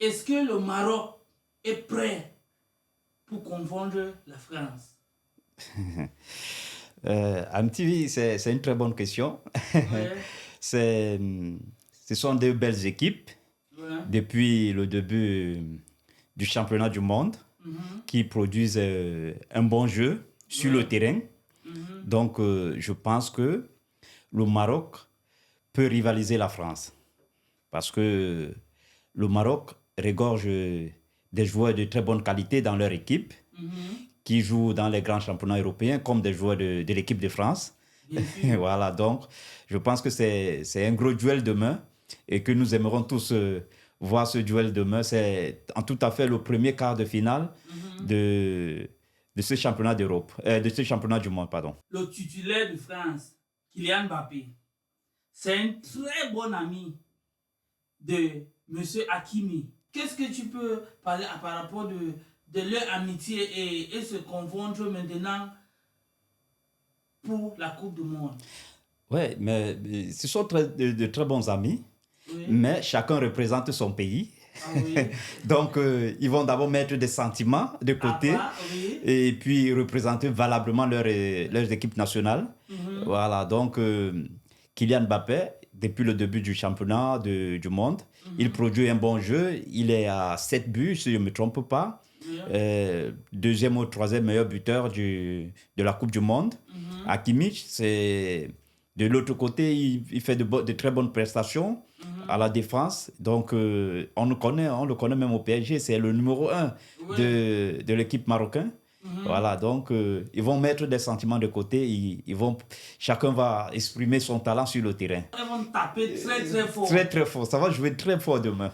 est-ce que le Maroc est prêt pour confondre la France? Amtivi, c'est une très bonne question. Ouais, C'est, ce sont deux belles équipes ouais. depuis le début du championnat du monde Mhm, qui produisent un bon jeu sur le ouais. terrain. Mhm. Donc, je pense que le Maroc peut rivaliser la France parce que le Maroc regorge des joueurs de très bonne qualité dans leur équipe Mhm. qui jouent dans les grands championnats européens comme des joueurs de l'équipe de France. Bien sûr. Voilà, donc je pense que c'est un gros duel demain et que nous aimerons tous voir ce duel demain. C'est en tout à fait le premier quart de finale Mhm. de, de ce championnat d'Europe, de ce championnat du monde, pardon. Le titulaire de France, Kylian Mbappé, c'est un très bon ami de M. Hakimi. Qu'est-ce que tu peux parler par rapport de leur amitié et se confondre maintenant pour la Coupe du Monde? Ouais, mais ce sont de très bons amis, Oui. mais chacun représente son pays. Ah oui. Donc, ils vont d'abord mettre des sentiments de À côté part, oui. et puis représenter valablement leurs équipes nationales. Mhm. Voilà, donc Kylian Mbappé, depuis le début du championnat du monde, il Mhm. produit un bon jeu. Il est à 7 buts, si je ne me trompe pas. Oui. Deuxième ou troisième meilleur buteur de la Coupe du Monde. Mhm. Hakimi, c'est de l'autre côté, il fait de très bonnes prestations à Mhm. la défense. Donc, on le connaît même au PSG. C'est le numéro un Oui. de l'équipe marocaine. Mhm. Voilà, donc ils vont mettre des sentiments de côté. Chacun va exprimer son talent sur le terrain. Ils vont taper très très Très, fort. très fort. Ça va jouer très fort demain.